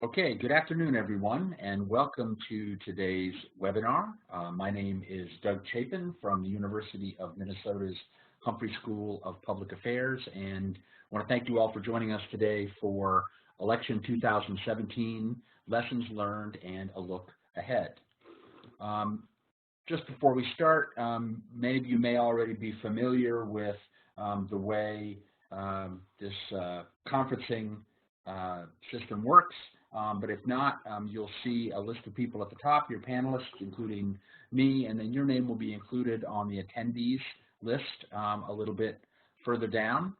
Okay, good afternoon, everyone, and welcome to today's webinar. My name is Doug Chapin from the University of Minnesota's Humphrey School of Public Affairs, and I want to thank you all for joining us today for Election 2017, Lessons Learned, and a Look Ahead. Just before we start, many of you may already be familiar with the way this conferencing system works. But if not, you'll see a list of people at the top, your panelists, including me, and then your name will be included on the attendees list a little bit further down.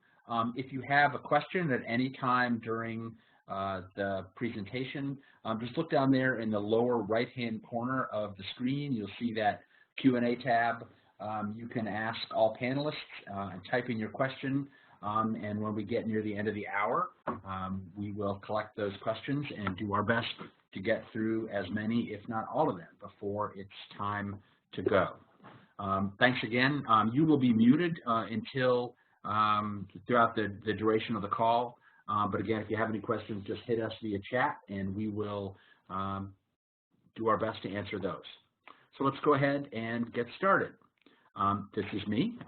If you have a question at any time during the presentation, just look down there in the lower right-hand corner of the screen. You'll see that Q&A tab. You can ask all panelists and type in your question. And when we get near the end of the hour, we will collect those questions and do our best to get through as many, if not all of them, before it's time to go. Thanks again. You will be muted until throughout the duration of the call. But again, if you have any questions, just hit us via chat, and we will do our best to answer those. So let's go ahead and get started. This is me.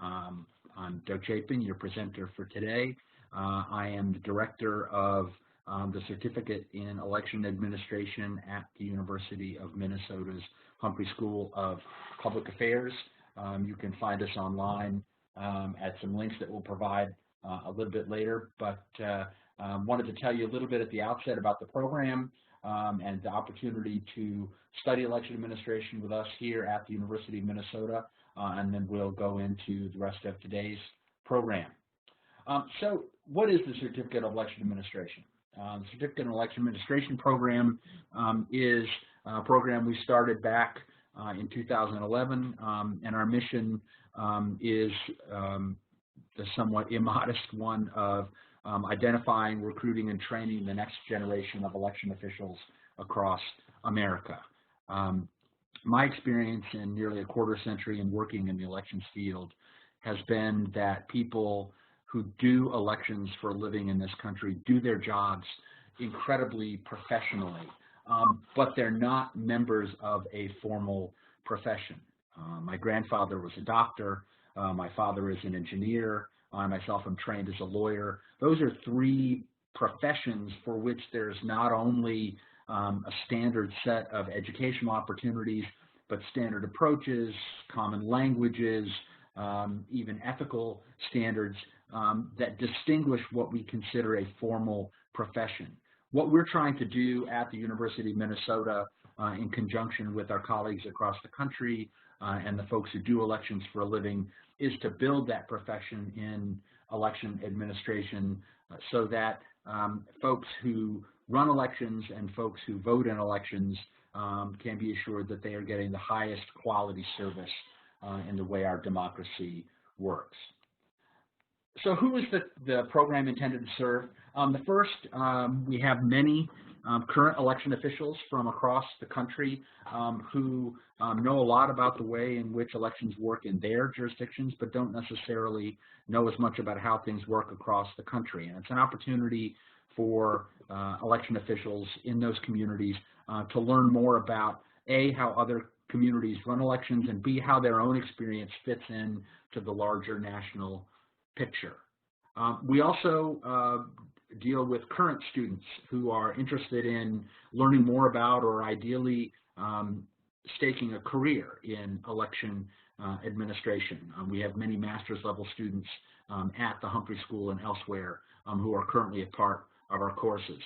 I'm Doug Chapin, your presenter for today. I am the director of the Certificate in Election Administration at the University of Minnesota's Humphrey School of Public Affairs. You can find us online at some links that we'll provide a little bit later, but wanted to tell you a little bit at the outset about the program and the opportunity to study election administration with us here at the University of Minnesota. And then we'll go into the rest of today's program. So what is the Certificate of Election Administration? The Certificate of Election Administration program is a program we started back in 2011, and our mission is the somewhat immodest one of identifying, recruiting, and training the next generation of election officials across America. My experience in nearly a quarter century in working in the elections field has been that people who do elections for a living in this country do their jobs incredibly professionally, but they're not members of a formal profession. My grandfather was a doctor. My father is an engineer. I myself am trained as a lawyer. Those are three professions for which there's not only a standard set of educational opportunities, but standard approaches, common languages, even ethical standards that distinguish what we consider a formal profession. What we're trying to do at the University of Minnesota in conjunction with our colleagues across the country and the folks who do elections for a living is to build that profession in election administration so that folks who run elections and folks who vote in elections can be assured that they are getting the highest quality service in the way our democracy works. So who is the program intended to serve? First, we have many current election officials from across the country who know a lot about the way in which elections work in their jurisdictions, but don't necessarily know as much about how things work across the country. And it's an opportunity for election officials in those communities to learn more about A, how other communities run elections, and B, how their own experience fits in to the larger national picture. We also deal with current students who are interested in learning more about or ideally staking a career in election administration. We have many master's level students at the Humphrey School and elsewhere who are currently a part of our courses.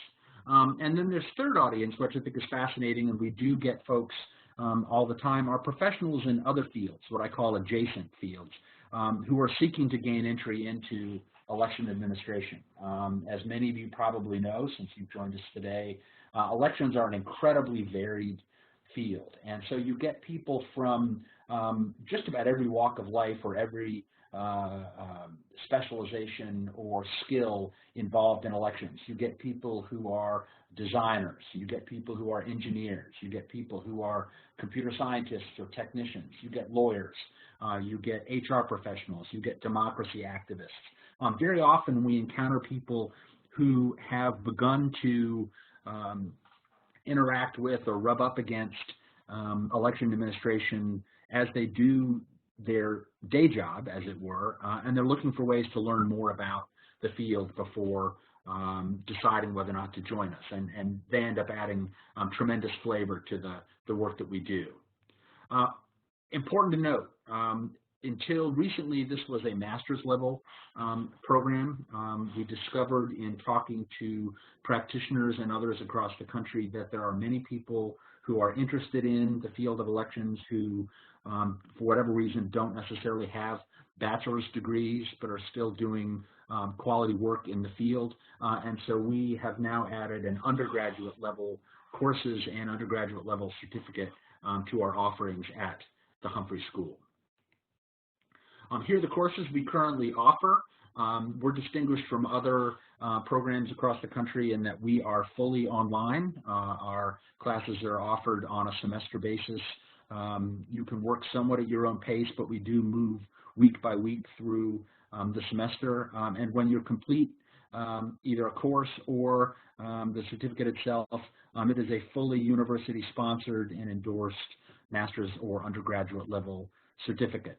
And then there's third audience, which I think is fascinating, and we do get folks all the time, are professionals in other fields, what I call adjacent fields, who are seeking to gain entry into election administration. As many of you probably know, since you've joined us today, elections are an incredibly varied field. And so you get people from just about every walk of life or every specialization or skill involved in elections. You get people who are designers, you get people who are engineers, you get people who are computer scientists or technicians, you get lawyers, you get HR professionals, you get democracy activists. Very often we encounter people who have begun to interact with or rub up against election administration as they do their day job, as it were, and they're looking for ways to learn more about the field before deciding whether or not to join us, and they end up adding tremendous flavor to the work that we do. Important to note, until recently, this was a master's level program. We discovered in talking to practitioners and others across the country that there are many people who are interested in the field of elections who, for whatever reason, don't necessarily have bachelor's degrees but are still doing quality work in the field. And so we have now added an undergraduate level courses and undergraduate level certificate to our offerings at the Humphrey School. Here are the courses we currently offer. We're distinguished from other programs across the country in that we are fully online. Our classes are offered on a semester basis. You can work somewhat at your own pace, but we do move week by week through the semester. And when you complete either a course or the certificate itself, it is a fully university-sponsored and endorsed master's or undergraduate level certificate.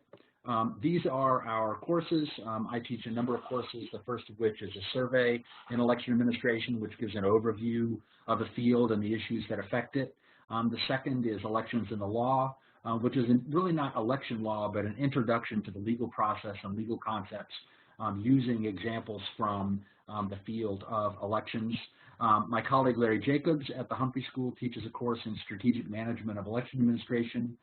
These are our courses. I teach a number of courses, the first of which is a survey in election administration, which gives an overview of the field and the issues that affect it. The second is elections in the law, which is really not election law, but an introduction to the legal process and legal concepts using examples from the field of elections. My colleague Larry Jacobs at the Humphrey School teaches a course in strategic management of election administration,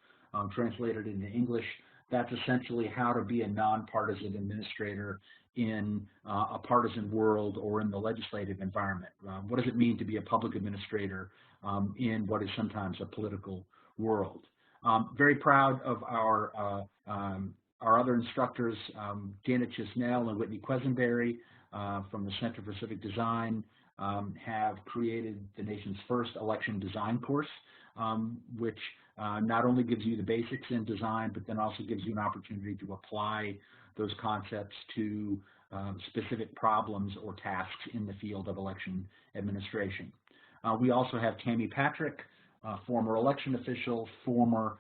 translated into English. That's essentially how to be a nonpartisan administrator in a partisan world or in the legislative environment. What does it mean to be a public administrator in what is sometimes a political world? Very proud of our other instructors, Dana Chisnell and Whitney Quesenberry from the Center for Civic Design have created the nation's first election design course, which not only gives you the basics in design, but then also gives you an opportunity to apply those concepts to specific problems or tasks in the field of election administration. We also have Tammy Patrick, former election official, former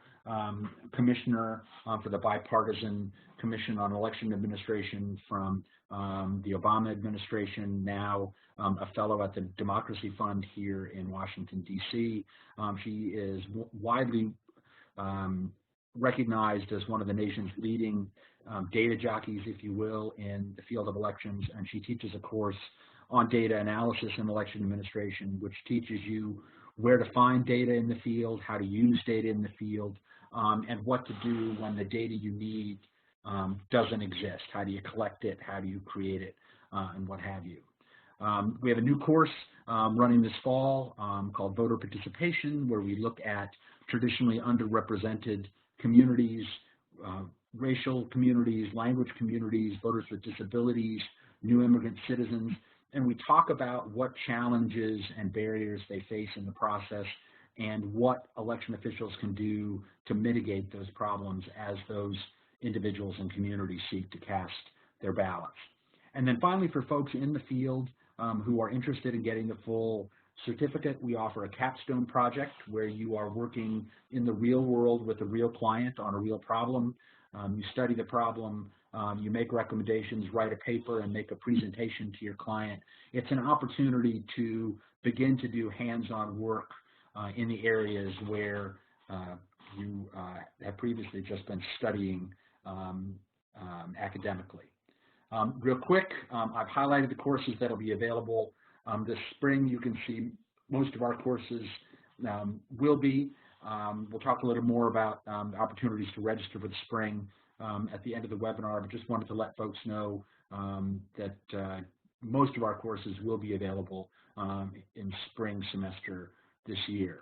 commissioner for the Bipartisan Commission on Election Administration from the Obama administration, now a fellow at the Democracy Fund here in Washington, D.C. She is widely recognized as one of the nation's leading data jockeys, if you will, in the field of elections, and she teaches a course on data analysis in election administration, which teaches you where to find data in the field, how to use data in the field, and what to do when the data you need doesn't exist. How do you collect it? How do you create it? And what have you. We have a new course running this fall called Voter Participation, where we look at traditionally underrepresented communities, racial communities, language communities, voters with disabilities, new immigrant citizens, and we talk about what challenges and barriers they face in the process and what election officials can do to mitigate those problems as those individuals and communities seek to cast their ballots. And then finally, for folks in the field who are interested in getting the full certificate, we offer a capstone project where you are working in the real world with a real client on a real problem. You study the problem, you make recommendations, write a paper, and make a presentation to your client. It's an opportunity to begin to do hands-on work in the areas where you have previously just been studying academically. Real quick, I've highlighted the courses that will be available this spring. You can see most of our courses will be. We'll talk a little more about opportunities to register for the spring at the end of the webinar, but just wanted to let folks know that most of our courses will be available in spring semester this year.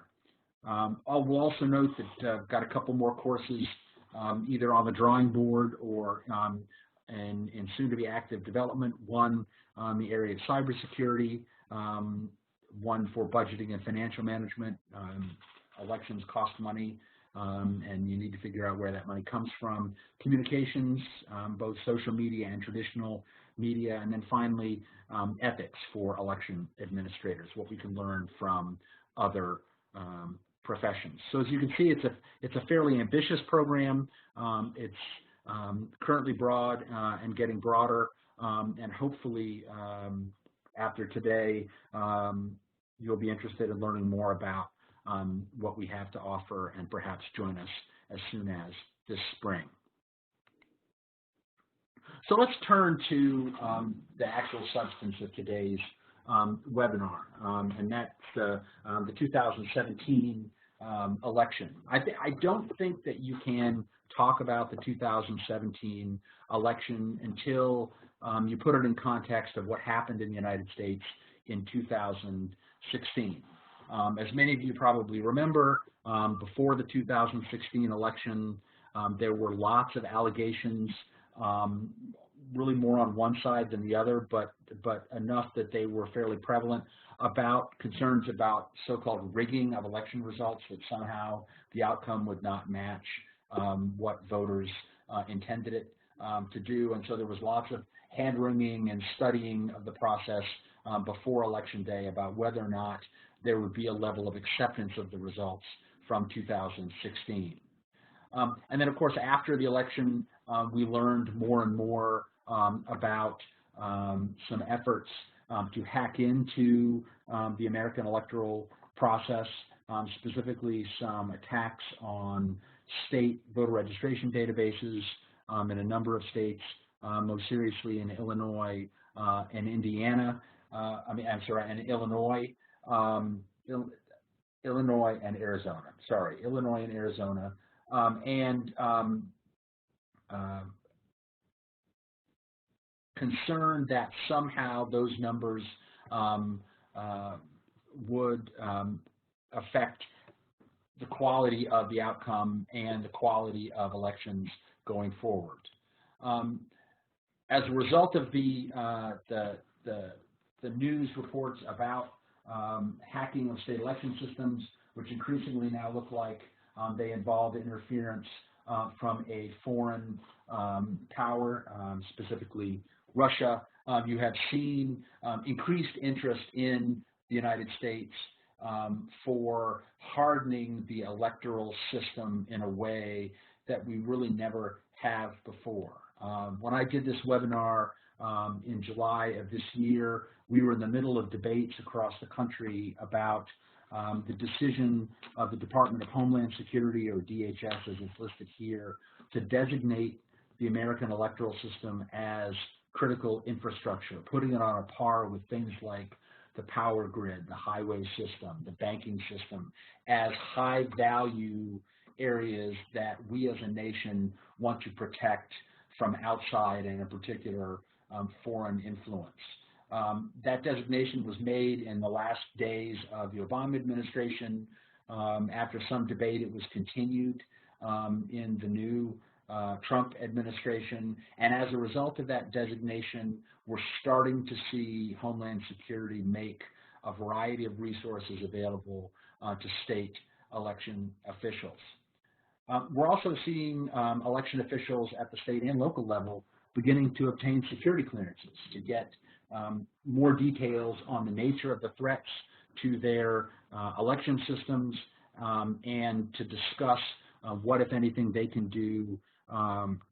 We'll also note that I've got a couple more courses either on the drawing board or in soon-to-be active development, one on the area of cybersecurity, one for budgeting and financial management. Elections cost money, and you need to figure out where that money comes from. Communications, both social media and traditional media, and then finally, ethics for election administrators, what we can learn from other professions. So as you can see, it's a fairly ambitious program. It's currently broad and getting broader, and hopefully after today, you'll be interested in learning more about what we have to offer and perhaps join us as soon as this spring. So let's turn to the actual substance of today's webinar, and that's the 2017 election. I don't think that you can talk about the 2017 election until you put it in context of what happened in the United States in 2016. As many of you probably remember, before the 2016 election, there were lots of allegations, really more on one side than the other, but enough that they were fairly prevalent, about concerns about so-called rigging of election results, that somehow the outcome would not match what voters intended it to do. And so there was lots of hand-wringing and studying of the process before Election Day about whether or not there would be a level of acceptance of the results from 2016. And then, of course, after the election, we learned more and more about some efforts to hack into the American electoral process, specifically some attacks on state voter registration databases in a number of states, most seriously in Illinois and Indiana. And Illinois, Illinois and Arizona. Sorry, Illinois and Arizona, concerned that somehow those numbers would affect the quality of the outcome and the quality of elections going forward. As a result of the news reports about hacking of state election systems, which increasingly now look like they involve interference from a foreign power, specifically Russia, you have seen increased interest in the United States for hardening the electoral system in a way that we really never have before. When I did this webinar in July of this year, we were in the middle of debates across the country about the decision of the Department of Homeland Security, or DHS as it's listed here, to designate the American electoral system as critical infrastructure, putting it on a par with things like the power grid, the highway system, the banking system, as high-value areas that we as a nation want to protect from outside and in particular foreign influence. That designation was made in the last days of the Obama administration. After some debate, it was continued in the new Trump administration, and as a result of that designation, we're starting to see Homeland Security make a variety of resources available to state election officials. We're also seeing election officials at the state and local level beginning to obtain security clearances to get more details on the nature of the threats to their election systems and to discuss what, if anything, they can do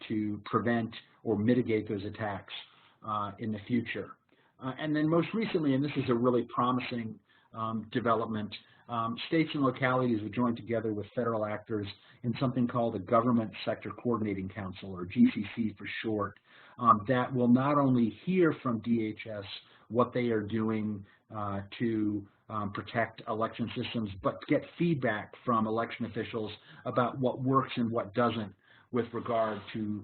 to prevent or mitigate those attacks in the future. And then most recently, and this is a really promising development, states and localities have joined together with federal actors in something called a Government Sector Coordinating Council, or GCC for short, that will not only hear from DHS what they are doing to protect election systems, but get feedback from election officials about what works and what doesn't with regard to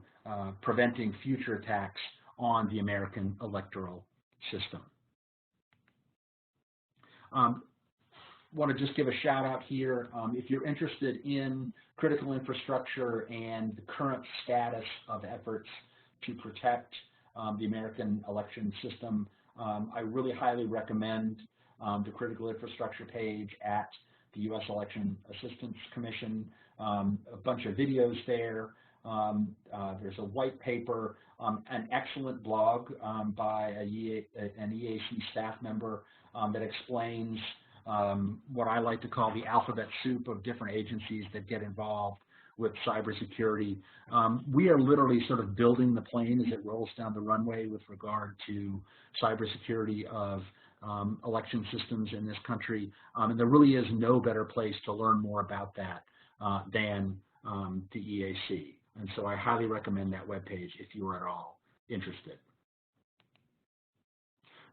preventing future attacks on the American electoral system. Want to just give a shout out here. If you're interested in critical infrastructure and the current status of efforts to protect the American election system, I really highly recommend the critical infrastructure page at the U.S. Election Assistance Commission. A bunch of videos there. There's a white paper, an excellent blog by an EAC staff member that explains what I like to call the alphabet soup of different agencies that get involved with cybersecurity. We are literally sort of building the plane as it rolls down the runway with regard to cybersecurity of election systems in this country, and there really is no better place to learn more about that than the EAC. And so I highly recommend that webpage if you are at all interested.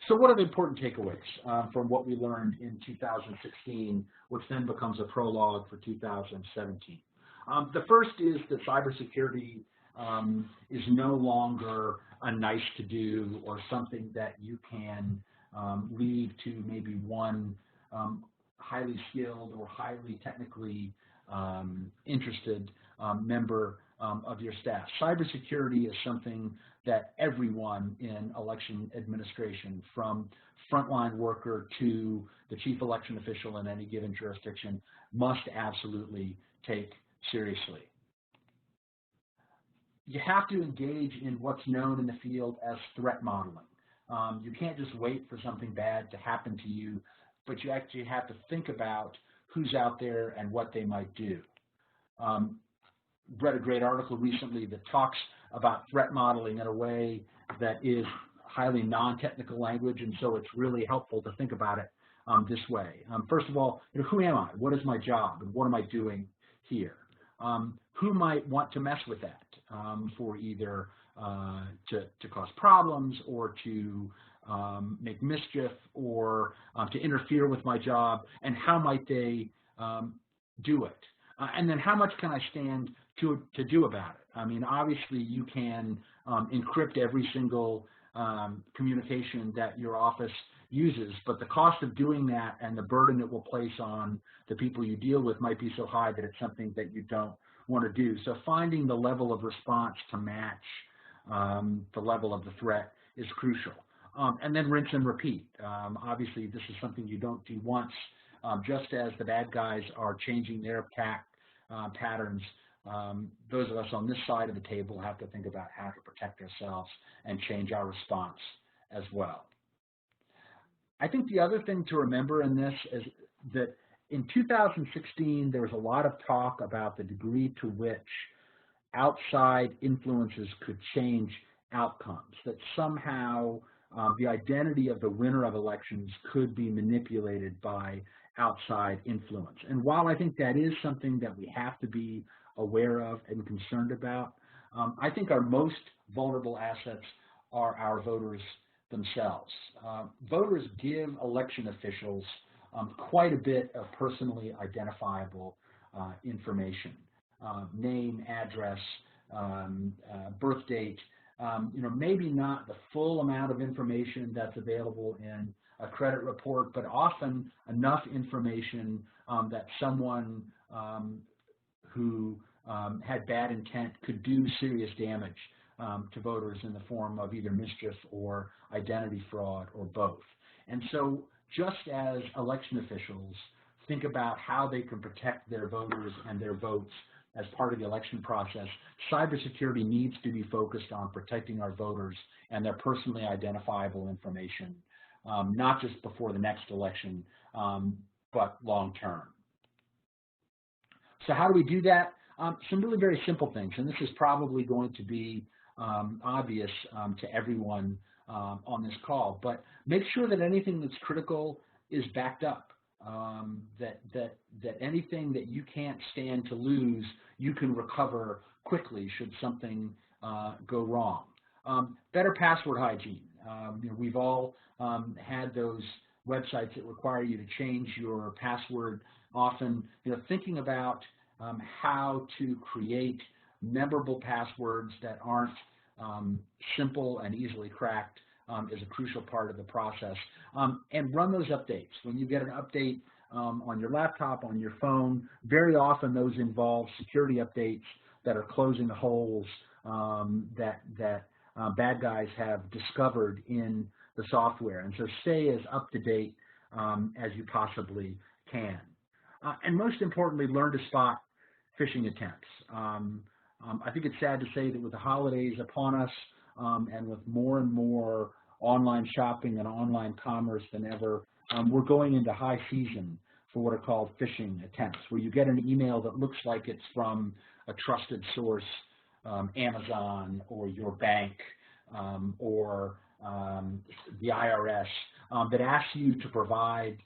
So what are the important takeaways from what we learned in 2016, which then becomes a prologue for 2017? The first is that cybersecurity is no longer a nice to do or something that you can leave to maybe one highly skilled or highly technically interested member of your staff. Cybersecurity is something that everyone in election administration, from frontline worker to the chief election official in any given jurisdiction, must absolutely take seriously. You have to engage in what's known in the field as threat modeling. You can't just wait for something bad to happen to you, but you actually have to think about who's out there and what they might do. Read a great article recently that talks about threat modeling in a way that is highly non-technical language, and so it's really helpful to think about it this way. First of all, who am I? What is my job? And what am I doing here? Who might want to mess with that for either to cause problems or to make mischief or to interfere with my job, and how might they do it? And then how much can I stand to do about it? I mean, obviously you can encrypt every single communication that your office uses, but the cost of doing that and the burden it will place on the people you deal with might be so high that it's something that you don't want to do. So finding the level of response to match the level of the threat is crucial. And then rinse and repeat. Obviously, this is something you don't do once. Just as the bad guys are changing their attack patterns, those of us on this side of the table have to think about how to protect ourselves and change our response as well. I think the other thing to remember in this is that in 2016, there was a lot of talk about the degree to which outside influences could change outcomes, that somehow the identity of the winner of elections could be manipulated by outside influence. And while I think that is something that we have to be aware of and concerned about, I think our most vulnerable assets are our voters themselves. Voters give election officials quite a bit of personally identifiable information, name, address, birth date, maybe not the full amount of information that's available in a credit report, but often enough information that someone who had bad intent could do serious damage to voters in the form of either mischief or identity fraud or both. And so just as election officials think about how they can protect their voters and their votes as part of the election process, cybersecurity needs to be focused on protecting our voters and their personally identifiable information, not just before the next election, but long term. So how do we do that? Some really very simple things, and this is probably going to be obvious to everyone on this call, but make sure that anything that's critical is backed up, that anything that you can't stand to lose, you can recover quickly should something go wrong. Better password hygiene. We've all had those websites that require you to change your password often. Thinking about how to create memorable passwords that aren't simple and easily cracked is a crucial part of the process. And run those updates. When you get an update on your laptop, on your phone, very often those involve security updates that are closing the holes that bad guys have discovered in the software. And so stay as up to date as you possibly can. And most importantly, learn to spot phishing attempts. I think it's sad to say that with the holidays upon us and with more and more online shopping and online commerce than ever. We're going into high season for what are called phishing attempts, where you get an email that looks like it's from a trusted source, Amazon or your bank or the IRS, that asks you to provide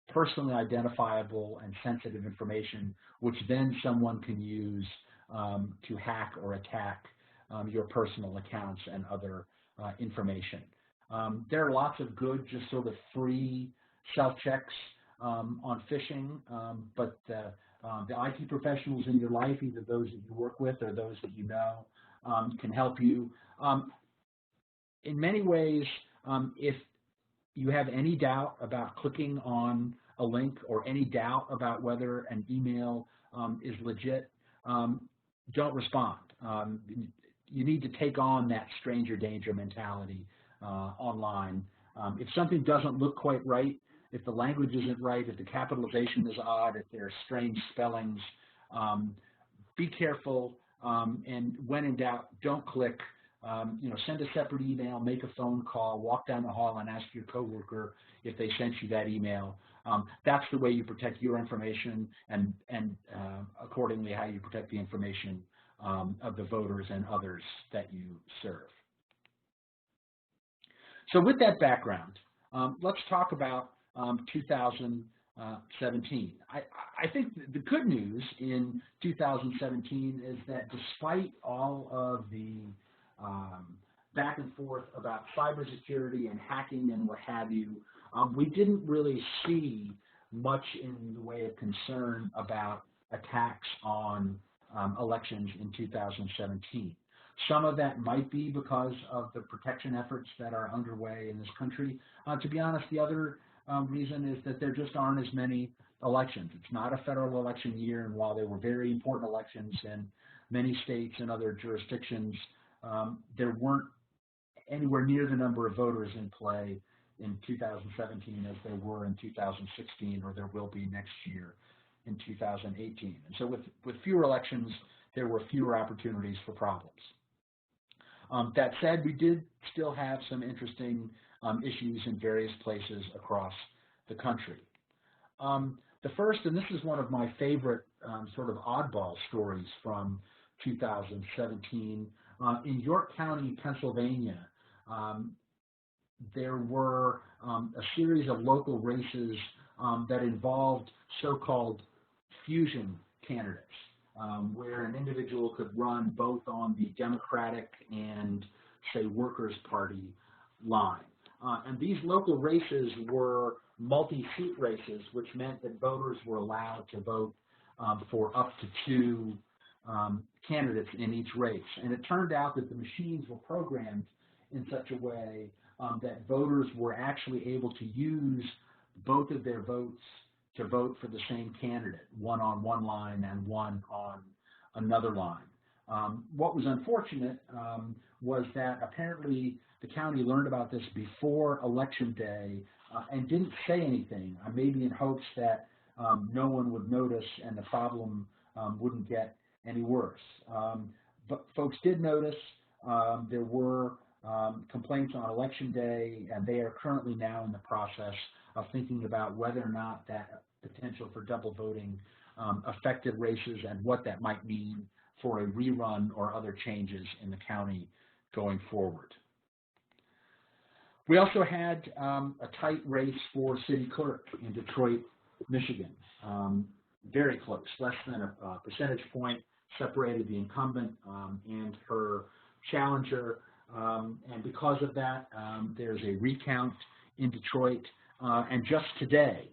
personally identifiable and sensitive information, which then someone can use to hack or attack your personal accounts and other information. There are lots of good, just sort of free self-checks on phishing, but the IT professionals in your life, either those that you work with or those that you know, can help you. In many ways, if you have any doubt about clicking on a link or any doubt about whether an email is legit, don't respond. You need to take on that stranger danger mentality online. If something doesn't look quite right, if the language isn't right, if the capitalization is odd, if there are strange spellings, be careful, and when in doubt, don't click. Send a separate email, make a phone call, walk down the hall and ask your coworker if they sent you that email. That's the way you protect your information and accordingly how you protect the information of the voters and others that you serve. So with that background, let's talk about 2017. I think the good news in 2017 is that despite all of the back and forth about cybersecurity and hacking and what have you, we didn't really see much in the way of concern about attacks on elections in 2017. Some of that might be because of the protection efforts that are underway in this country. To be honest, the other reason is that there just aren't as many elections. It's not a federal election year, and while there were very important elections in many states and other jurisdictions, there weren't anywhere near the number of voters in play in 2017 as there were in 2016 or there will be next year in 2018. And so with fewer elections, there were fewer opportunities for problems. That said, we did still have some interesting issues in various places across the country. The first, and this is one of my favorite sort of oddball stories from 2017, in York County, Pennsylvania, there were a series of local races that involved so-called fusion candidates, where an individual could run both on the Democratic and, say, Workers' Party line. And these local races were multi-seat races, which meant that voters were allowed to vote for up to 2 candidates in each race. And it turned out that the machines were programmed in such a way that voters were actually able to use both of their votes to vote for the same candidate, one on one line and one on another line. What was unfortunate was that apparently the county learned about this before Election Day and didn't say anything, maybe in hopes that no one would notice and the problem wouldn't get any worse. But folks did notice. There were complaints on Election Day, and they are currently now in the process of thinking about whether or not that potential for double voting affected races and what that might mean for a rerun or other changes in the county going forward. We also had a tight race for city clerk in Detroit, Michigan. Very close, less than a percentage point separated the incumbent and her challenger. And because of that, there's a recount in Detroit. And just today,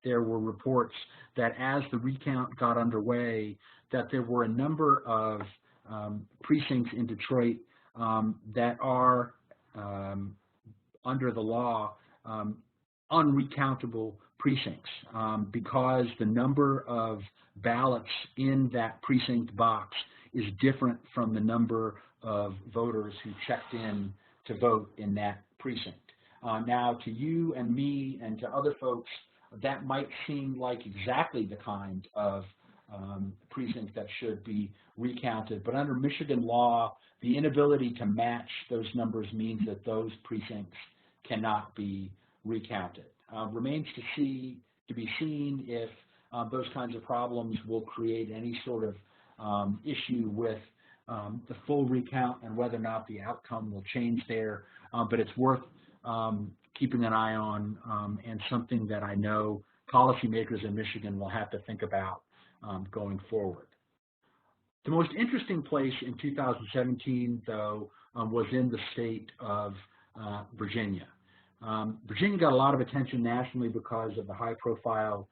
there were reports that as the recount got underway, that there were a number of precincts in Detroit that are, under the law, unrecountable precincts because the number of ballots in that precinct box is different from the number of voters who checked in to vote in that precinct. Now, to you and me and to other folks, that might seem like exactly the kind of precincts that should be recounted. But under Michigan law, the inability to match those numbers means that those precincts cannot be recounted. Remains to be seen if those kinds of problems will create any sort of issue with the full recount and whether or not the outcome will change there. But it's worth keeping an eye on and something that I know policymakers in Michigan will have to think about going forward. The most interesting place in 2017, though, was in the state of Virginia. Virginia got a lot of attention nationally because of the high-profile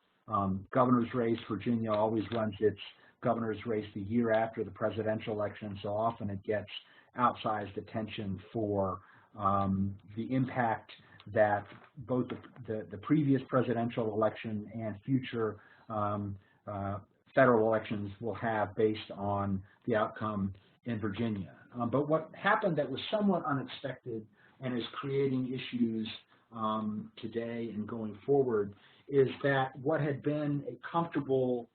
governor's race. Virginia always runs its governor's race the year after the presidential election, so often it gets outsized attention for the impact that both the previous presidential election and future federal elections will have based on the outcome in Virginia. But what happened that was somewhat unexpected and is creating issues today and going forward is that what had been a comfortable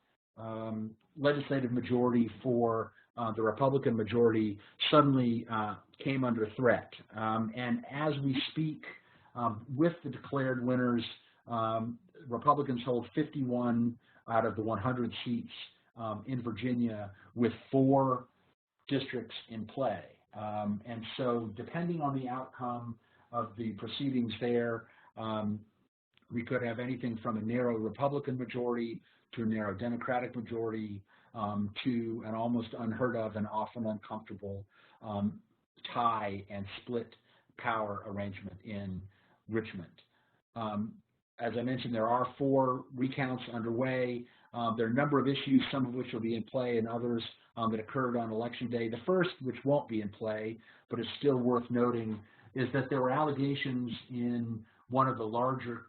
legislative majority for the Republican majority suddenly came under threat. And as we speak, with the declared winners, Republicans hold 51 out of the 100 seats in Virginia with 4 districts in play. And so depending on the outcome of the proceedings there, we could have anything from a narrow Republican majority to a narrow Democratic majority to an almost unheard of and often uncomfortable tie and split power arrangement in Richmond. As I mentioned, there are 4 recounts underway. There are a number of issues, some of which will be in play and others that occurred on Election Day. The first, which won't be in play, but is still worth noting, is that there were allegations in one of the larger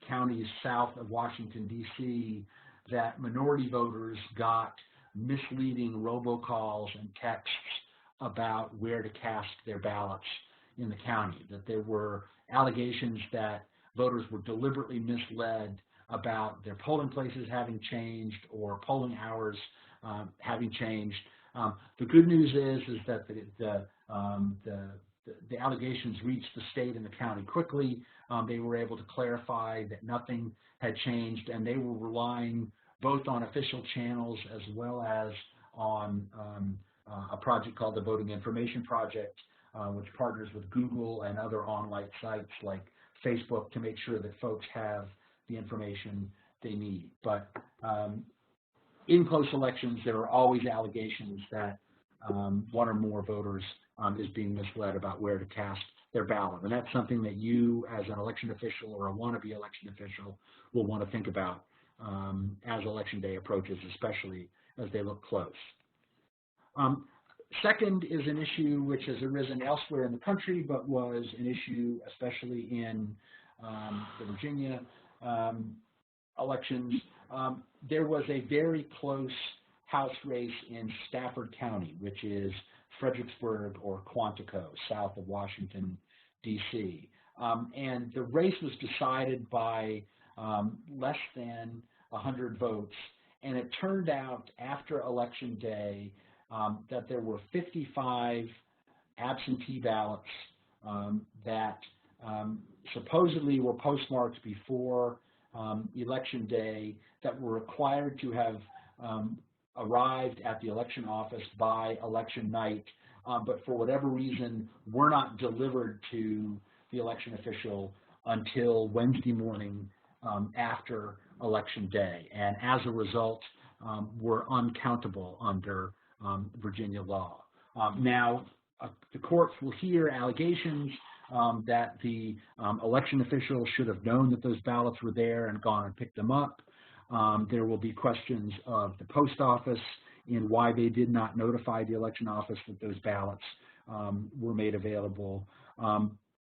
counties south of Washington, D.C., that minority voters got misleading robocalls and texts about where to cast their ballots in the county, that there were allegations that voters were deliberately misled about their polling places having changed or polling hours having changed. The good news is that the allegations reached the state and the county quickly. They were able to clarify that nothing had changed, and they were relying both on official channels as well as on a project called the Voting Information Project, which partners with Google and other online sites like Facebook to make sure that folks have the information they need. But in close elections, there are always allegations that one or more voters is being misled about where to cast their ballot. And that's something that you, as an election official or a wannabe election official, will want to think about as Election Day approaches, especially as they look close. Second is an issue which has arisen elsewhere in the country, but was an issue especially in the Virginia elections. There was a very close House race in Stafford County, which is Fredericksburg or Quantico, south of Washington, D.C. And the race was decided by less than 100 votes, and it turned out after Election Day that there were 55 absentee ballots that supposedly were postmarked before Election Day that were required to have arrived at the election office by election night, but for whatever reason were not delivered to the election official until Wednesday morning after Election Day, and as a result were uncountable under Virginia law. Now, the courts will hear allegations that the election officials should have known that those ballots were there and gone and picked them up. There will be questions of the post office in why they did not notify the election office that those ballots were made available.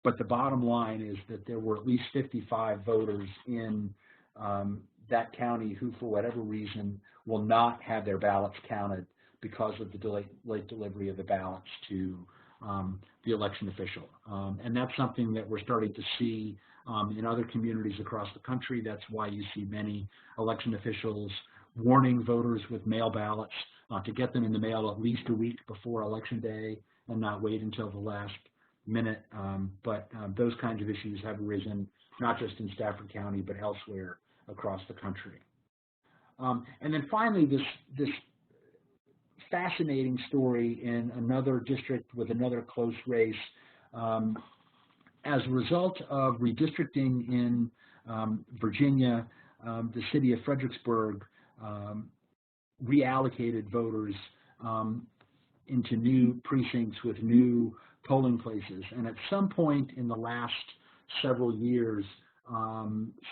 But the bottom line is that there were at least 55 voters in that county who, for whatever reason, will not have their ballots counted because of the late delivery of the ballots to the election official. And that's something that we're starting to see in other communities across the country. That's why you see many election officials warning voters with mail ballots to get them in the mail at least a week before Election Day and not wait until the last minute. But those kinds of issues have arisen not just in Stafford County but elsewhere across the country. And then finally, this fascinating story in another district with another close race. As a result of redistricting in Virginia, the city of Fredericksburg reallocated voters into new precincts with new polling places. And at some point in the last several years,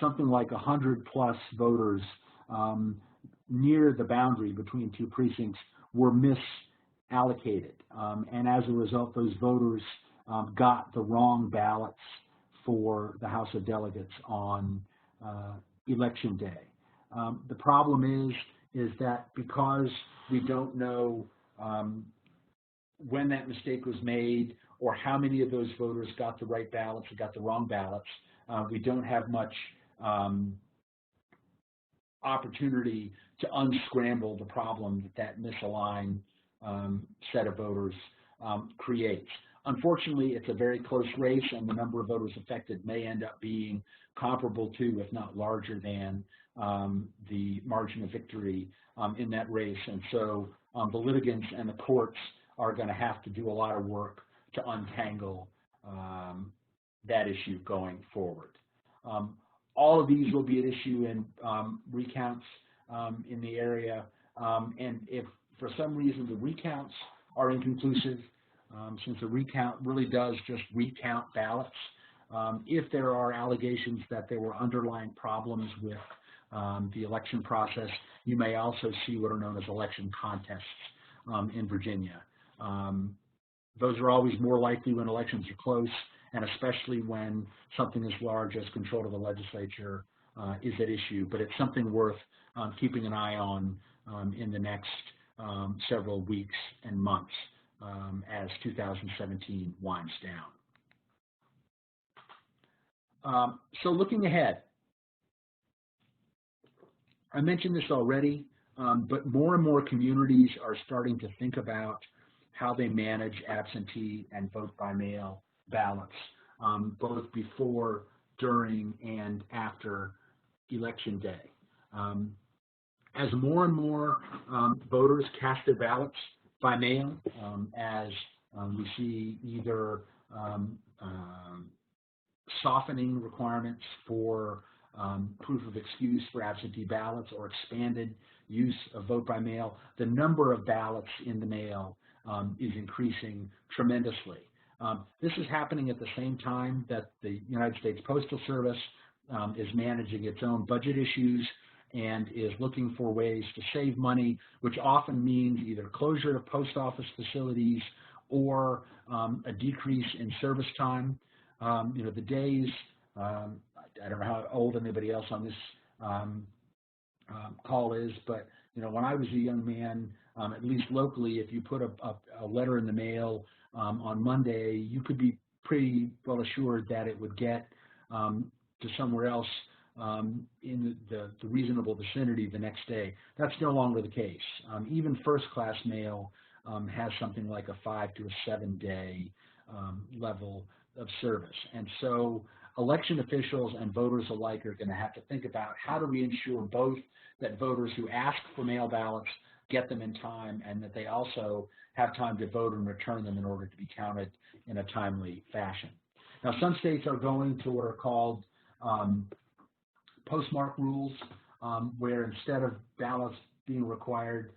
something like 100 plus voters near the boundary between two precincts were misallocated. And as a result, those voters got the wrong ballots for the House of Delegates on Election Day. The problem is that because we don't know when that mistake was made or how many of those voters got the right ballots or got the wrong ballots, we don't have much opportunity to unscramble the problem that misaligned set of voters creates. Unfortunately, it's a very close race, and the number of voters affected may end up being comparable to, if not larger than, the margin of victory in that race. And so the litigants and the courts are going to have to do a lot of work to untangle that issue going forward. All of these will be at issue in recounts in the area, and if for some reason the recounts are inconclusive, since a recount really does just recount ballots, if there are allegations that there were underlying problems with the election process, you may also see what are known as election contests in Virginia. Those are always more likely when elections are close, and especially when something as large as control of the legislature is at issue. But it's something worth keeping an eye on in the next several weeks and months as 2017 winds down. So looking ahead, I mentioned this already, but more and more communities are starting to think about how they manage absentee and vote by mail ballots, both before, during, and after Election Day. As more and more voters cast their ballots by mail, as we see either softening requirements for proof of excuse for absentee ballots or expanded use of vote by mail, the number of ballots in the mail is increasing tremendously. This is happening at the same time that the United States Postal Service is managing its own budget issues and is looking for ways to save money, which often means either closure of post office facilities or a decrease in service time. The days, I don't know how old anybody else on this call is, but when I was a young man, at least locally, if you put a letter in the mail on Monday, you could be pretty well assured that it would get to somewhere else in the reasonable vicinity the next day. That's no longer the case. Even first-class mail has something like a 5 to 7 day level of service. And so election officials and voters alike are going to have to think about how do we ensure both that voters who ask for mail ballots get them in time and that they also have time to vote and return them in order to be counted in a timely fashion. Now, some states are going to what are called postmark rules, where instead of ballots being required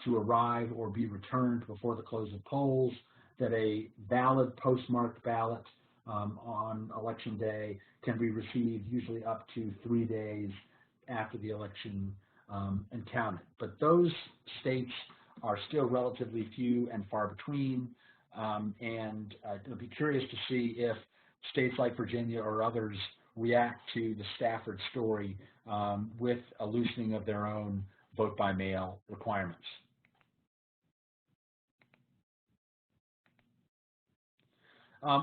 to arrive or be returned before the close of polls, that a valid postmarked ballot on Election Day can be received usually up to 3 days after the election and counted. But those states are still relatively few and far between, and I'll be curious to see if states like Virginia or others react to the Stafford story with a loosening of their own vote-by-mail requirements.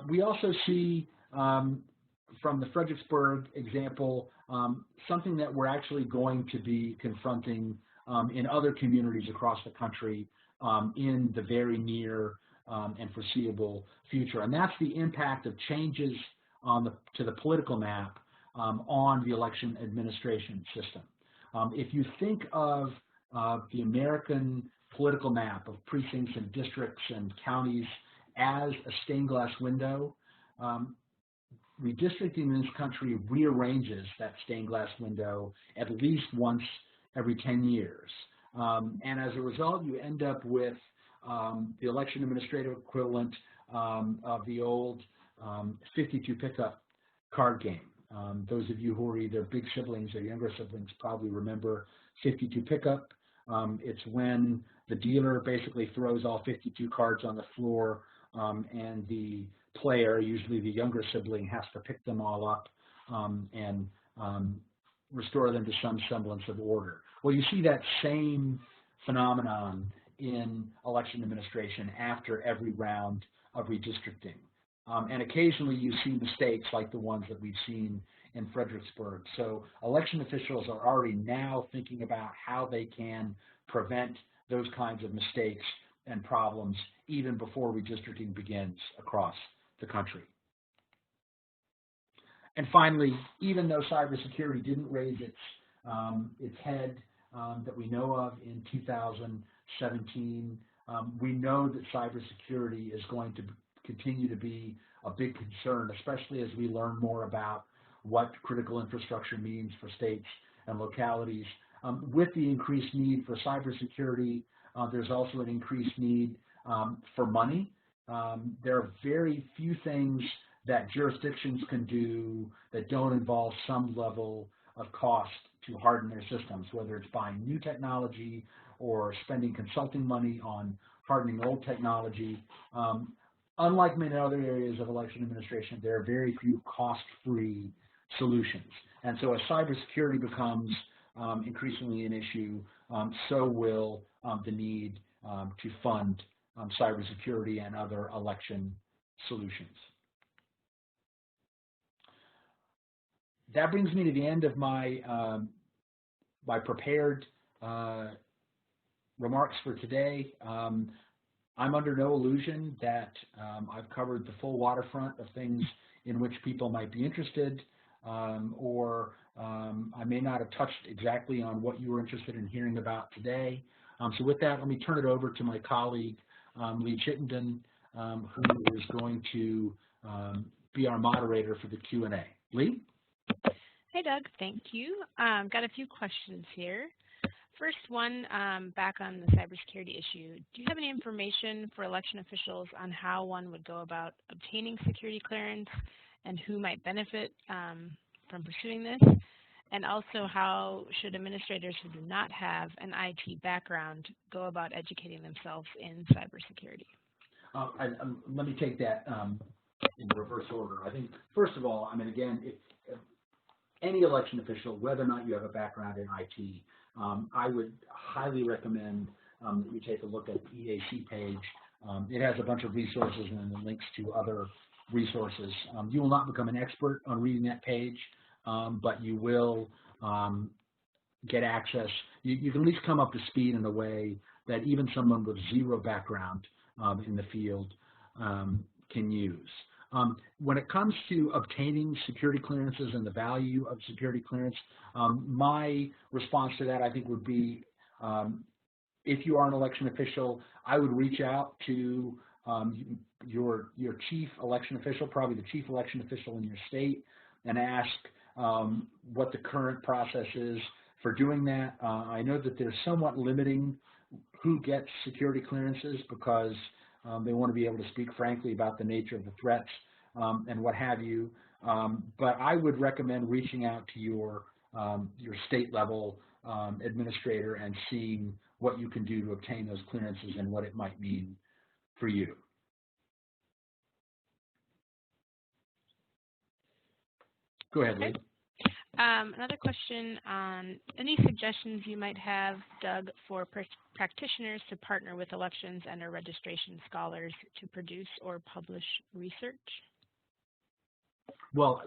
We also see from the Fredericksburg example, something that we're actually going to be confronting in other communities across the country in the very near and foreseeable future. And that's the impact of changes to the political map on the election administration system. If you think of the American political map of precincts and districts and counties as a stained glass window, redistricting in this country rearranges that stained glass window at least once every 10 years. And as a result, you end up with the election administrative equivalent of the old 52 pickup card game. Those of you who are either big siblings or younger siblings probably remember 52 pickup. It's when the dealer basically throws all 52 cards on the floor and the player, usually the younger sibling, has to pick them all up and restore them to some semblance of order. Well, you see that same phenomenon in election administration after every round of redistricting. And occasionally you see mistakes like the ones that we've seen in Fredericksburg. So election officials are already now thinking about how they can prevent those kinds of mistakes and problems even before redistricting begins across the country. And finally, even though cybersecurity didn't raise its head that we know of in 2017, we know that cybersecurity is going to continue to be a big concern, especially as we learn more about what critical infrastructure means for states and localities. With the increased need for cybersecurity, there's also an increased need for money. There are very few things that jurisdictions can do that don't involve some level of cost to harden their systems, whether it's buying new technology or spending consulting money on hardening old technology. Unlike many other areas of election administration, there are very few cost-free solutions. And so as cybersecurity becomes increasingly an issue, so will the need to fund cybersecurity and other election solutions. That brings me to the end of my my prepared remarks for today. I'm under no illusion that I've covered the full waterfront of things in which people might be interested, or I may not have touched exactly on what you were interested in hearing about today. So with that, let me turn it over to my colleague, Lee Chittenden, who is going to be our moderator for the Q&A. Lee? Hey, Doug. Thank you. Got a few questions here. First one, back on the cybersecurity issue. Do you have any information for election officials on how one would go about obtaining security clearance and who might benefit from pursuing this? And also, how should administrators who do not have an IT background go about educating themselves in cybersecurity? Let me take that in reverse order. I think, first of all, I mean, again, if any election official, whether or not you have a background in IT, I would highly recommend that you take a look at the EAC page. It has a bunch of resources and then links to other resources. You will not become an expert on reading that page, but you will get access. You can at least come up to speed in a way that even someone with zero background in the field can use. When it comes to obtaining security clearances and the value of security clearance, my response to that, I think, would be if you are an election official, I would reach out to your chief election official, probably the chief election official in your state, and ask what the current process is for doing that. I know that they're somewhat limiting who gets security clearances because they want to be able to speak frankly about the nature of the threats and what have you. But I would recommend reaching out to your state level administrator and seeing what you can do to obtain those clearances and what it might mean for you. Go ahead, Lee. Another question on any suggestions you might have, Doug, for practitioners to partner with elections and or registration scholars to produce or publish research? Well,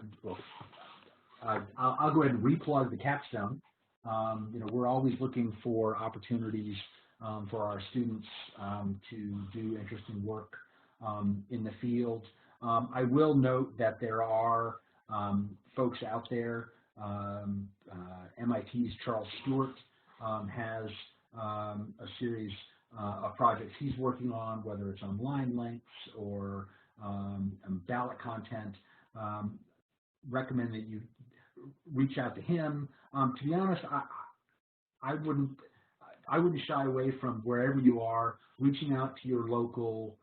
I'll go ahead and replug the capstone. We're always looking for opportunities for our students to do interesting work in the field. I will note that there are folks out there. MIT's Charles Stewart has a series of projects he's working on, whether it's on line lengths or ballot content. Recommend that you reach out to him. To be honest, I wouldn't shy away from wherever you are, reaching out to your local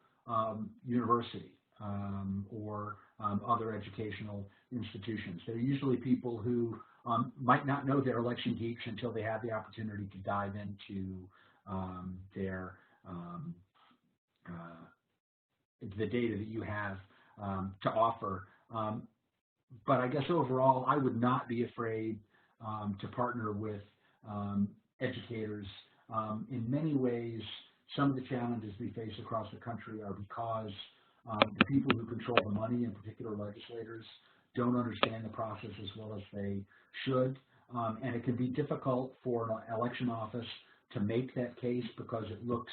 university or other educational institutions. They're usually people who might not know they're election geeks until they have the opportunity to dive into the data that you have to offer. But I guess overall, I would not be afraid to partner with educators. In many ways, some of the challenges we face across the country are because the people who control the money, in particular legislators, don't understand the process as well as they should. And it can be difficult for an election office to make that case because it looks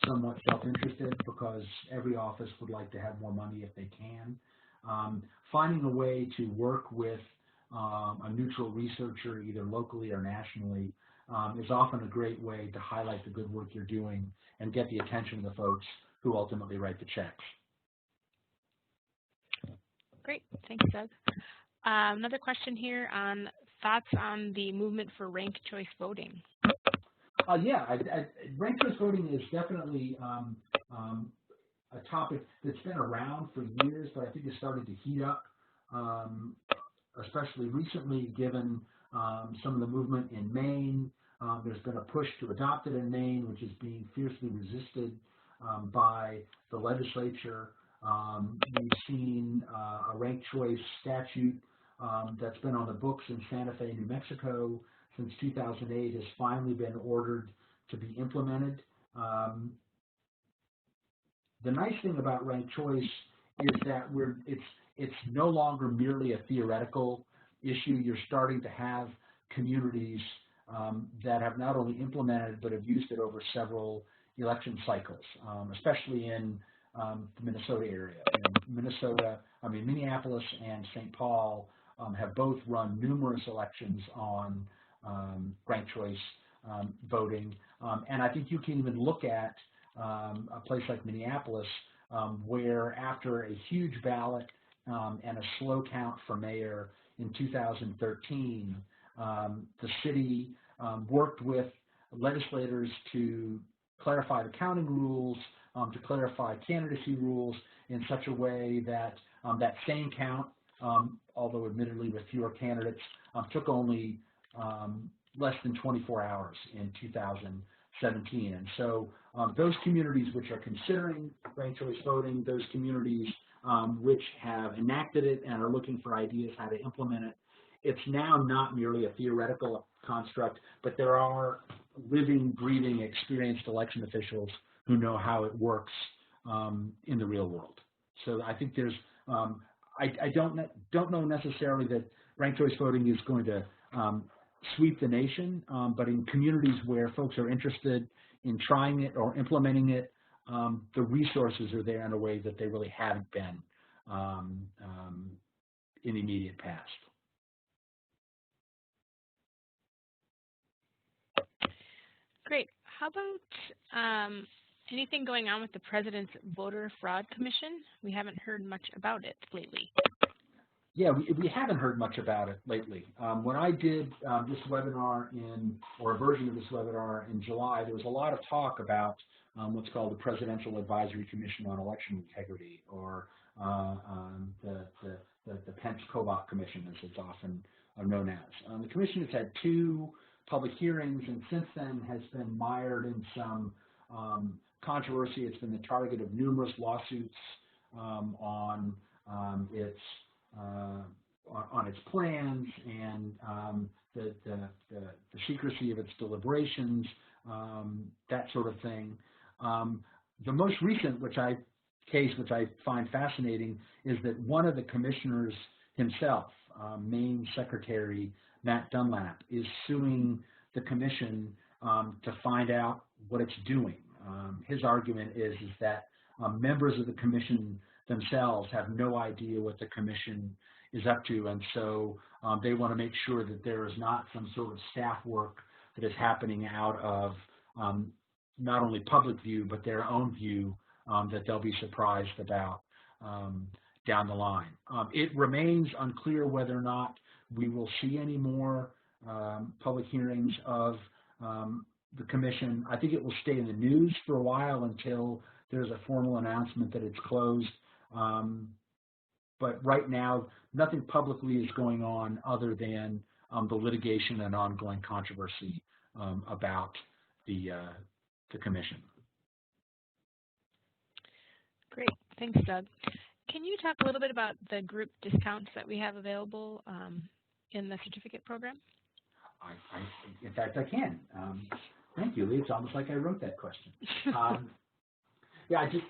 somewhat self-interested, because every office would like to have more money if they can. Finding a way to work with a neutral researcher, either locally or nationally, is often a great way to highlight the good work you're doing and get the attention of the folks who ultimately write the checks. Great, thanks, Doug. Another question here on thoughts on the movement for ranked choice voting. Ranked choice voting is definitely a topic that's been around for years, but I think it's starting to heat up, especially recently, given some of the movement in Maine. There's been a push to adopt it in Maine, which is being fiercely resisted by the legislature. We've seen a ranked choice statute that's been on the books in Santa Fe, New Mexico since 2008 has finally been ordered to be implemented. The nice thing about ranked choice is that it's no longer merely a theoretical issue. You're starting to have communities that have not only implemented but have used it over several election cycles, especially in the Minnesota area. Minneapolis and St. Paul have both run numerous elections on ranked choice voting, and I think you can even look at a place like Minneapolis, where after a huge ballot and a slow count for mayor in 2013, the city worked with legislators to clarify the counting rules, to clarify candidacy rules in such a way that that same count, although admittedly with fewer candidates, took only less than 24 hours in 2017. And so those communities which are considering ranked choice voting, those communities which have enacted it and are looking for ideas how to implement it, it's now not merely a theoretical construct, but there are living, breathing, experienced election officials who know how it works in the real world. So I think there's, I don't know necessarily that ranked choice voting is going to sweep the nation, but in communities where folks are interested in trying it or implementing it, the resources are there in a way that they really haven't been in the immediate past. Great. How about anything going on with the President's Voter Fraud Commission? We haven't heard much about it lately. Yeah, we haven't heard much about it lately. When I did this webinar or a version of this webinar in July, there was a lot of talk about what's called the Presidential Advisory Commission on Election Integrity, or the Pence-Kobach Commission, as it's often known as. The commission has had 2 public hearings, and since then has been mired in some controversy. It's been the target of numerous lawsuits on its plans and the secrecy of its deliberations, that sort of thing. The most recent case, which I find fascinating, is that one of the commissioners himself, Maine Secretary Matt Dunlap, is suing the commission to find out what it's doing. His argument is that members of the commission themselves have no idea what the commission is up to, and so they want to make sure that there is not some sort of staff work that is happening out of not only public view but their own view that they'll be surprised about down the line. It remains unclear whether or not we will see any more public hearings of the commission. I think it will stay in the news for a while until there's a formal announcement that it's closed. But right now, nothing publicly is going on other than the litigation and ongoing controversy about the commission. Great. Thanks, Doug. Can you talk a little bit about the group discounts that we have available in the certificate program? In fact, I can. Thank you, Lee. It's almost like I wrote that question. Yeah, I just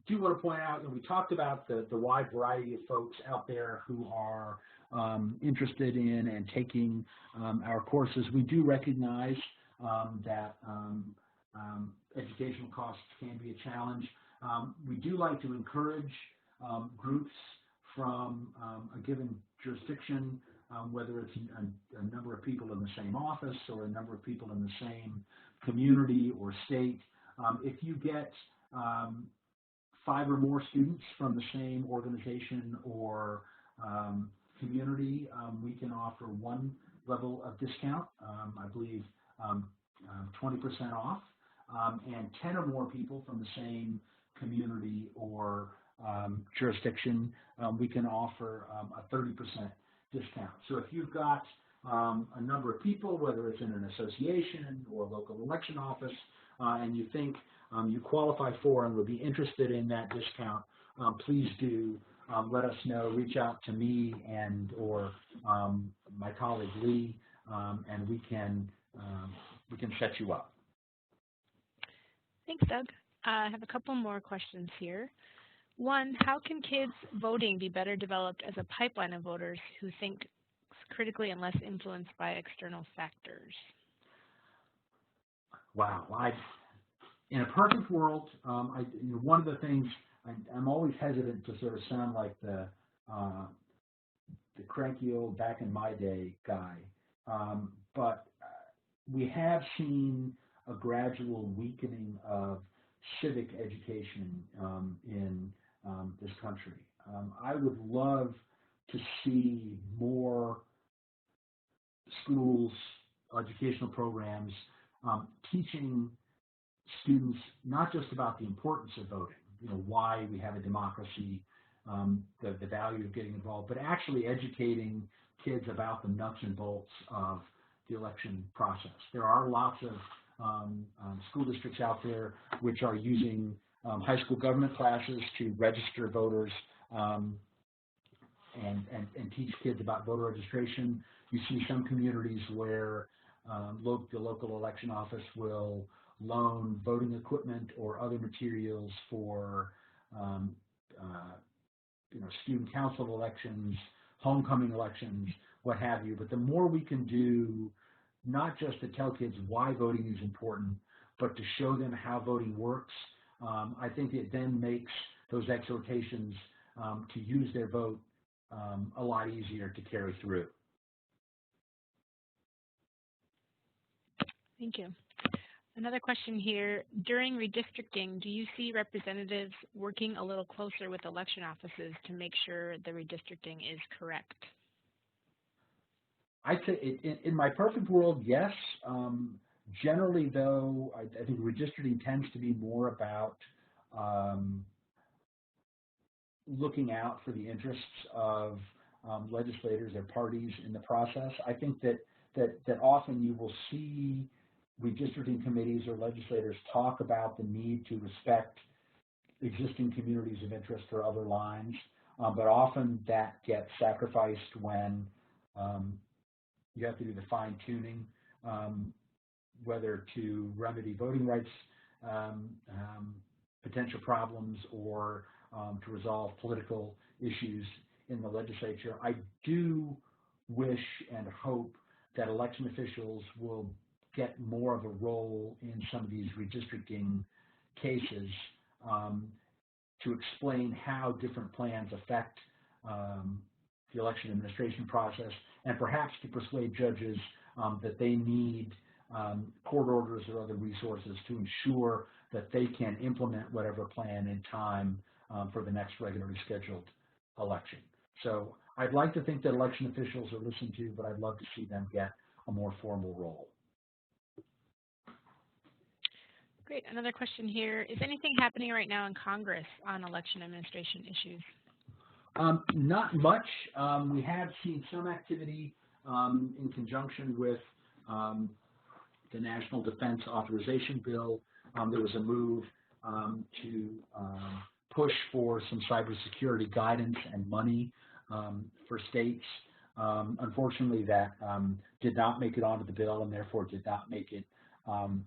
do want to point out that we talked about the wide variety of folks out there who are interested in and taking our courses. We do recognize that educational costs can be a challenge. We do like to encourage groups from a given jurisdiction, whether it's a number of people in the same office or a number of people in the same community or state. If you get 5 or more students from the same organization or community, we can offer one level of discount, I believe 20% off, and 10 or more people from the same community or jurisdiction, we can offer a 30% discount. So if you've got a number of people, whether it's in an association or a local election office, and you think you qualify for and would be interested in that discount, please do let us know. Reach out to me and or my colleague Lee, and we can set you up. Thanks, Doug. I have a couple more questions here. One, how can kids voting be better developed as a pipeline of voters who think critically and less influenced by external factors? Wow. In a perfect world, one of the things, I'm always hesitant to sort of sound like the cranky old back in my day guy, but we have seen a gradual weakening of civic education in this country. I would love to see more schools, educational programs teaching students not just about the importance of voting, why we have a democracy, the value of getting involved, but actually educating kids about the nuts and bolts of the election process. There are lots of school districts out there which are using high school government classes to register voters and teach kids about voter registration. You see some communities where the local election office will loan voting equipment or other materials for student council elections, homecoming elections, what have you. But the more we can do, not just to tell kids why voting is important, but to show them how voting works, I think it then makes those exhortations to use their vote a lot easier to carry through. Thank you. Another question here. During redistricting, do you see representatives working a little closer with election offices to make sure the redistricting is correct? I'd say in my perfect world, yes. Generally, though, I think redistricting tends to be more about looking out for the interests of legislators or parties in the process. I think that often you will see redistricting committees or legislators talk about the need to respect existing communities of interest or other lines, but often that gets sacrificed when you have to do the fine-tuning, whether to remedy voting rights potential problems or to resolve political issues in the legislature. I do wish and hope that election officials will get more of a role in some of these redistricting cases to explain how different plans affect the election administration process, and perhaps to persuade judges that they need court orders or other resources to ensure that they can implement whatever plan in time for the next regularly scheduled election. So I'd like to think that election officials are listened to, but I'd love to see them get a more formal role. Great. Another question here. Is anything happening right now in Congress on election administration issues? Not much. We have seen some activity in conjunction with the National Defense Authorization Bill. There was a move to push for some cybersecurity guidance and money for states. Unfortunately, that did not make it onto the bill and therefore did not make it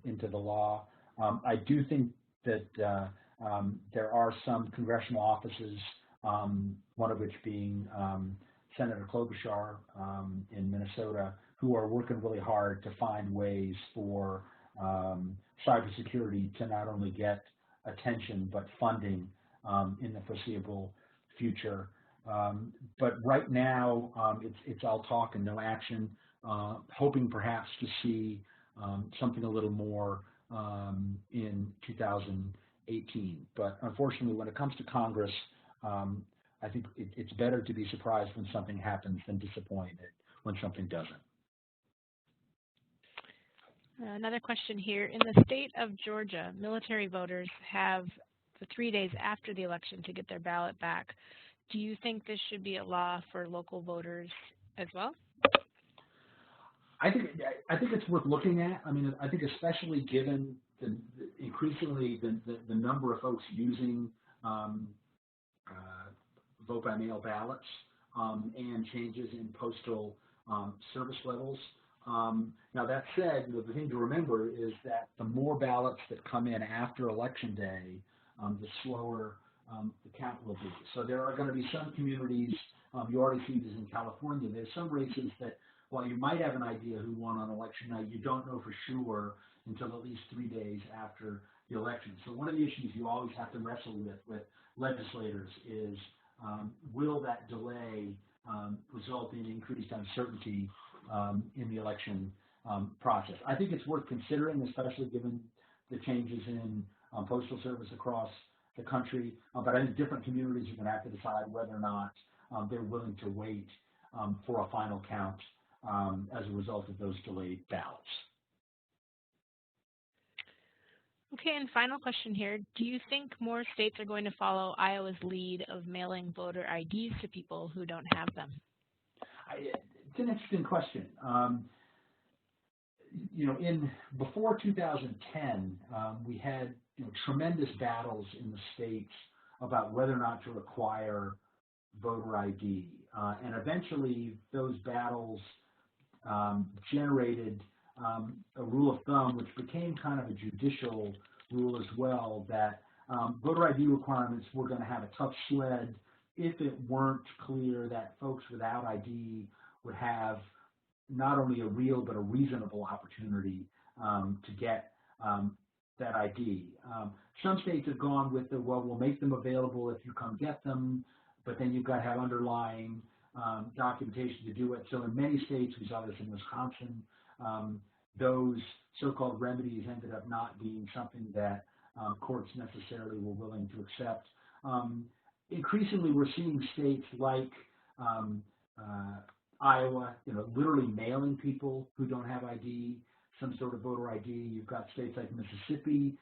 into the law. I do think that there are some congressional offices, one of which being Senator Klobuchar in Minnesota, who are working really hard to find ways for cybersecurity to not only get attention but funding in the foreseeable future. But right now, it's all talk and no action, hoping perhaps to see something a little more in 2018. But unfortunately, when it comes to Congress, I think it's better to be surprised when something happens than disappointed when something doesn't. Another question here. In the state of Georgia, military voters have the 3 days after the election to get their ballot back. Do you think this should be a law for local voters as well? I think it's worth looking at. I mean, I think especially given increasingly the number of folks using vote by mail ballots and changes in postal service levels. Now that said, the thing to remember is that the more ballots that come in after Election Day, the slower the count will be. So there are going to be some communities, you already see this in California, there's some races that while you might have an idea who won on election night, you don't know for sure until at least 3 days after the election. So one of the issues you always have to wrestle with legislators is will that delay result in increased uncertainty in the election process? I think it's worth considering, especially given the changes in postal service across the country. But I think different communities are going to have to decide whether or not they're willing to wait for a final count as a result of those delayed ballots. Okay, and final question here. Do you think more states are going to follow Iowa's lead of mailing voter IDs to people who don't have them? It's an interesting question. Before 2010, we had tremendous battles in the states about whether or not to require voter ID, and eventually those battles generated a rule of thumb, which became kind of a judicial rule as well, that voter ID requirements were going to have a tough sled if it weren't clear that folks without ID would have not only a real but a reasonable opportunity to get that ID. Some states have gone with well, we'll make them available if you come get them, but then you've got to have underlying documentation to do it. So in many states, we saw this in Wisconsin, those so-called remedies ended up not being something that courts necessarily were willing to accept. Increasingly, we're seeing states like Iowa, literally mailing people who don't have ID some sort of voter ID. You've got states like Mississippi,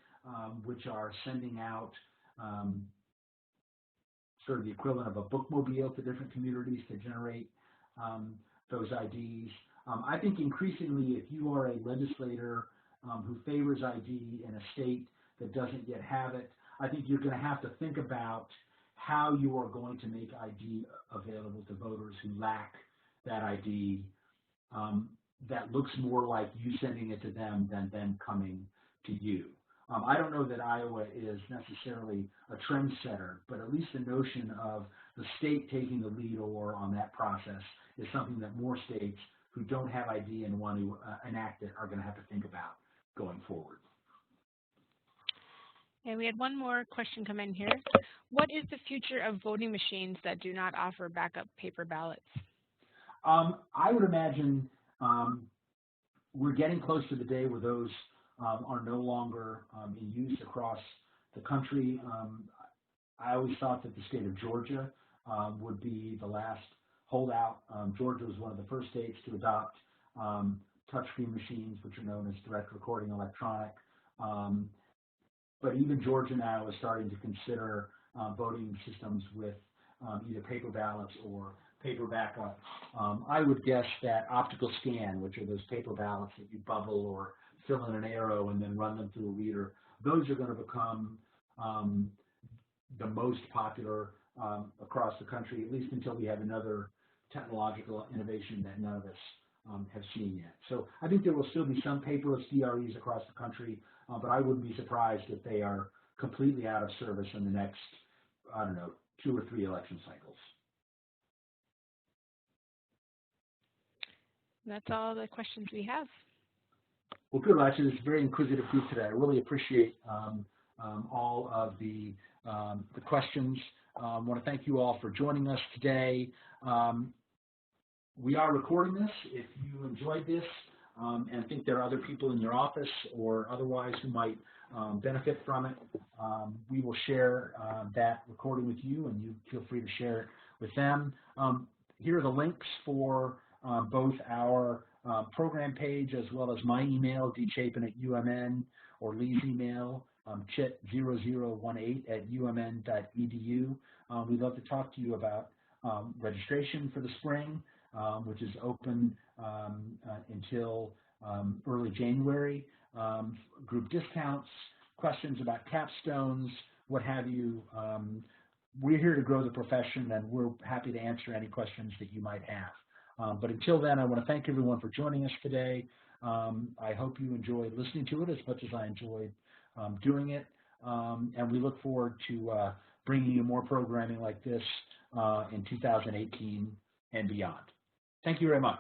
which are sending out sort of the equivalent of a bookmobile to different communities to generate those IDs. I think increasingly, if you are a legislator who favors ID in a state that doesn't yet have it, I think you're going to have to think about how you are going to make ID available to voters who lack that ID that looks more like you sending it to them than them coming to you. I don't know that Iowa is necessarily a trendsetter, but at least the notion of the state taking the lead or on that process is something that more states who don't have ID and want to enact it are going to have to think about going forward. And we had one more question come in here. What is the future of voting machines that do not offer backup paper ballots? I would imagine we're getting close to the day where those are no longer in use across the country. I always thought that the state of Georgia would be the last holdout. Georgia was one of the first states to adopt touchscreen machines, which are known as direct recording electronic. But even Georgia now is starting to consider voting systems with either paper ballots or paper backup. I would guess that optical scan, which are those paper ballots that you bubble or fill in an arrow and then run them through a reader, those are going to become the most popular across the country, at least until we have another technological innovation that none of us have seen yet. So I think there will still be some paperless DREs across the country, but I wouldn't be surprised if they are completely out of service in the next, I don't know, 2 or 3 election cycles. That's all the questions we have. Well, good. Actually, this is a very inquisitive group today. I really appreciate all of the questions. I want to thank you all for joining us today. We are recording this. If you enjoyed this and think there are other people in your office or otherwise who might benefit from it, we will share that recording with you, and you feel free to share it with them. Here are the links for both our program page as well as my email, dchapin@UMN, or Lee's email, chit0018@umn.edu. We'd love to talk to you about registration for the spring, which is open until early January, group discounts, questions about capstones, what have you. We're here to grow the profession, and we're happy to answer any questions that you might have. But until then, I want to thank everyone for joining us today. I hope you enjoyed listening to it as much as I enjoyed doing it. And we look forward to bringing you more programming like this in 2018 and beyond. Thank you very much.